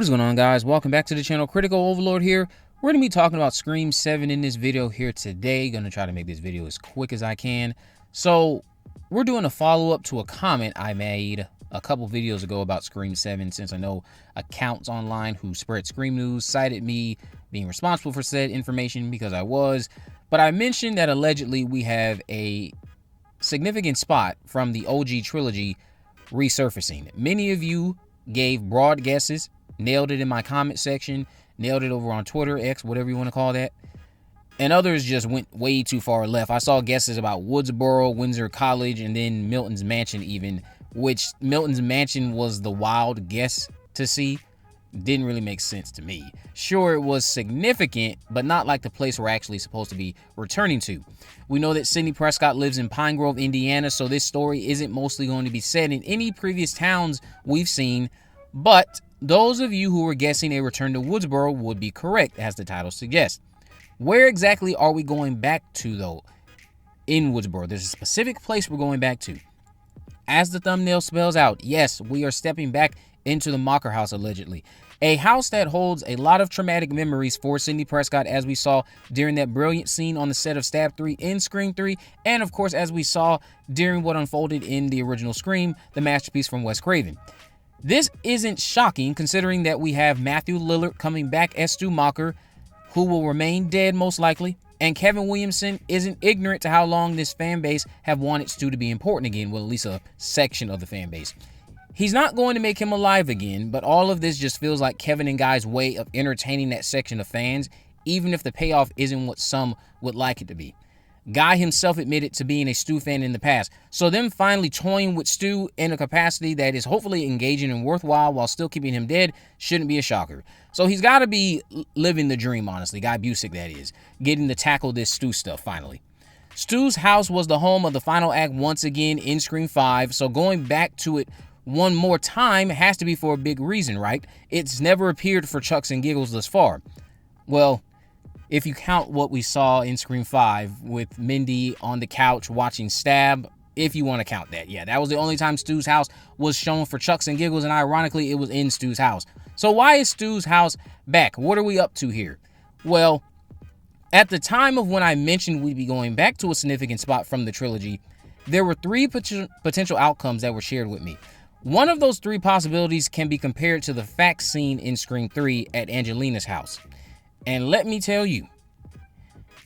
What is going on, guys? Welcome back to the channel. Critical Overlord here. We're going to be talking about Scream 7 in this video here today. Going to try to make this video as quick as I can. So we're doing a follow-up to a comment I made a couple videos ago about Scream 7, since I know accounts online who spread Scream news cited me being responsible for said information, because I was. But I mentioned that allegedly we have a significant spot from the OG trilogy resurfacing. Many of you gave broad guesses, nailed it in my comment section, nailed it over on Twitter, X, whatever you want to call that. And others just went way too far left. I saw guesses about Woodsboro, Windsor College, and then Milton's Mansion even, which Milton's Mansion was the wild guess to see. Didn't really make sense to me. Sure, it was significant, but not like the place we're actually supposed to be returning to. We know that Sidney Prescott lives in Pine Grove, Indiana, so this story isn't mostly going to be set in any previous towns we've seen, but those of you who were guessing a return to Woodsboro would be correct, as the title suggests. Where exactly are we going back to, though, in Woodsboro? There's a specific place we're going back to. As the thumbnail spells out, yes, we are stepping back into the Mocker house, allegedly. A house that holds a lot of traumatic memories for Sidney Prescott, as we saw during that brilliant scene on the set of Stab 3 in Scream 3, and of course as we saw during what unfolded in the original Scream, the masterpiece from Wes Craven. This isn't shocking, considering that we have Matthew Lillard coming back as Stu Macher, who will remain dead most likely, and Kevin Williamson isn't ignorant to how long this fan base have wanted Stu to be important again, well, at least a section of the fan base. He's not going to make him alive again, but all of this just feels like Kevin and Guy's way of entertaining that section of fans, even if the payoff isn't what some would like it to be. Guy himself admitted to being a Stu fan in the past, so them finally toying with Stu in a capacity that is hopefully engaging and worthwhile while still keeping him dead shouldn't be a shocker. So he's got to be living the dream, honestly. Guy Busick, that is, getting to tackle this Stu stuff finally. Stu's house was the home of the final act once again in Scream 5, so going back to it one more time has to be for a big reason, right? It's never appeared for chucks and giggles thus far. Well, if you count what we saw in Scream 5 with Mindy on the couch watching Stab, if you want to count that. Yeah, that was the only time Stu's house was shown for chucks and giggles, and ironically, it was in Stu's house. So why is Stu's house back? What are we up to here? Well, at the time of when I mentioned we'd be going back to a significant spot from the trilogy, there were three potential outcomes that were shared with me. One of those three possibilities can be compared to the fact scene in Scream 3 at Angelina's house. And let me tell you,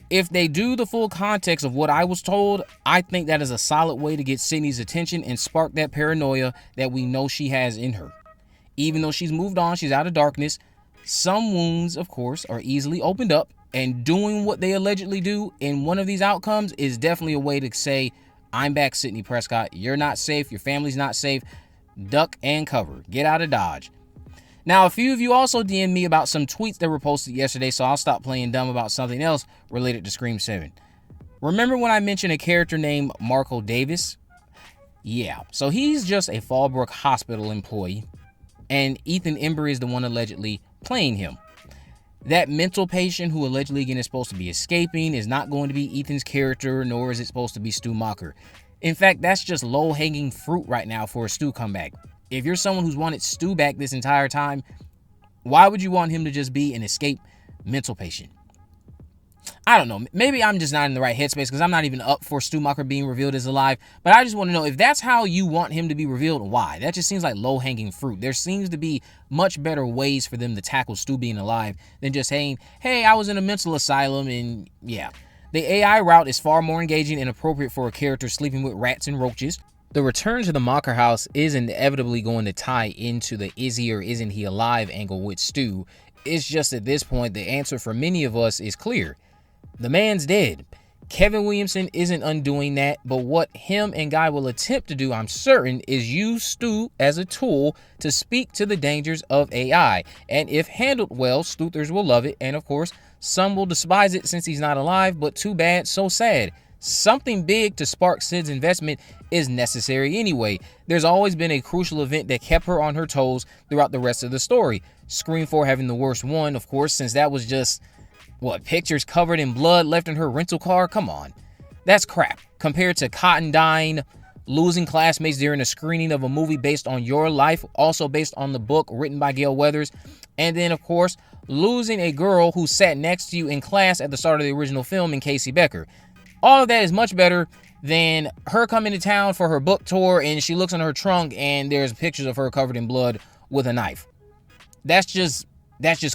if they do the full context of what I was told, I think that is a solid way to get Sidney's attention and spark that paranoia that we know she has in her. Even though she's moved on, she's out of darkness, some wounds, of course, are easily opened up, and doing what they allegedly do in one of these outcomes is definitely a way to say, I'm back, Sidney Prescott. You're not safe. Your family's not safe. Duck and cover. Get out of Dodge. Now, a few of you also DM'd me about some tweets that were posted yesterday, so I'll stop playing dumb about something else related to Scream 7. Remember when I mentioned a character named Marco Davis? Yeah, so he's just a Fallbrook Hospital employee, and Ethan Embry is the one allegedly playing him. That mental patient who allegedly again is supposed to be escaping is not going to be Ethan's character, nor is it supposed to be Stu Macher. In fact, that's just low-hanging fruit right now for a Stu comeback. If you're someone who's wanted Stu back this entire time, why would you want him to just be an escaped mental patient? I don't know. Maybe I'm just not in the right headspace because I'm not even up for Stu Macher being revealed as alive. But I just want to know, if that's how you want him to be revealed, why? That just seems like low-hanging fruit. There seems to be much better ways for them to tackle Stu being alive than just saying, hey, I was in a mental asylum, and yeah. The AI route is far more engaging and appropriate for a character sleeping with rats and roaches. The return to the Mocker house is inevitably going to tie into the is he or isn't he alive angle with Stu. It's just at this point, the answer for many of us is clear. The man's dead. Kevin Williamson isn't undoing that, but what him and Guy will attempt to do, I'm certain, is use Stu as a tool to speak to the dangers of AI. And if handled well, Stuthers will love it, and of course, some will despise it since he's not alive, but too bad, so sad. Something big to spark Sid's investment is necessary anyway. There's always been a crucial event that kept her on her toes throughout the rest of the story. Scream 4 having the worst one, of course, since that was just, what, pictures covered in blood left in her rental car? Come on. That's crap compared to Cotton dying, losing classmates during a screening of a movie based on your life, also based on the book written by Gale Weathers, and then, of course, losing a girl who sat next to you in class at the start of the original film in Casey Becker. All of that is much better than her coming to town for her book tour and she looks in her trunk and there's pictures of her covered in blood with a knife. That's just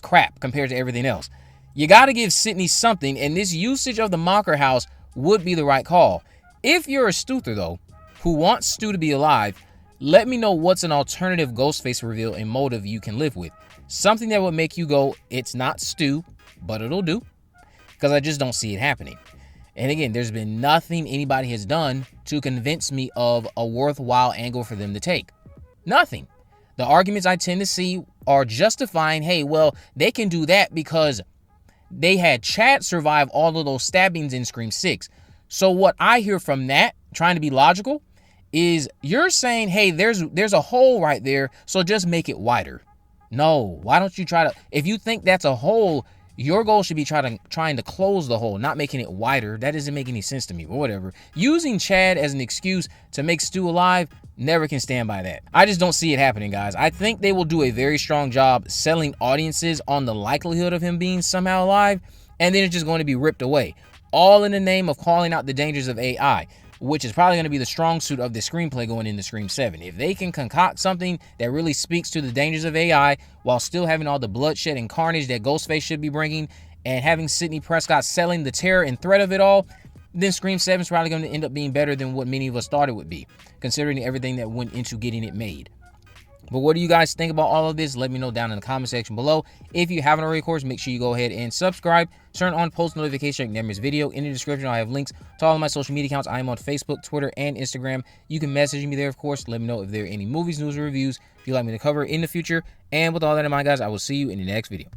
crap compared to everything else. You got to give Sidney something, and this usage of the Mocker house would be the right call. If you're a Stuther, though, who wants Stu to be alive, let me know what's an alternative Ghostface reveal and motive you can live with. Something that would make you go, it's not Stu, but it'll do. Because I just don't see it happening. And again, there's been nothing anybody has done to convince me of a worthwhile angle for them to take. Nothing. The arguments I tend to see are justifying, hey, well, they can do that because they had Chad survive all of those stabbings in Scream 6. So what I hear from that, trying to be logical, is you're saying, hey, there's a hole right there, so just make it wider. No, why don't you try to, if you think that's a hole, your goal should be trying to close the hole, not making it wider. That doesn't make any sense to me, but whatever. Using Chad as an excuse to make Stu alive, never can stand by that. I just don't see it happening, guys. I think they will do a very strong job selling audiences on the likelihood of him being somehow alive, and then it's just going to be ripped away. All in the name of calling out the dangers of AI, which is probably going to be the strong suit of the screenplay going into Scream 7. If they can concoct something that really speaks to the dangers of AI while still having all the bloodshed and carnage that Ghostface should be bringing, and having Sidney Prescott selling the terror and threat of it all, then Scream 7 is probably going to end up being better than what many of us thought it would be, considering everything that went into getting it made. But what do you guys think about all of this? Let me know down in the comment section below. If you haven't already, of course, make sure you go ahead and subscribe. Turn on post notification like never miss video. In the description, I have links to all of my social media accounts. I am on Facebook, Twitter, and Instagram. You can message me there, of course. Let me know if there are any movies, news, or reviews you'd like me to cover in the future. And with all that in mind, guys, I will see you in the next video.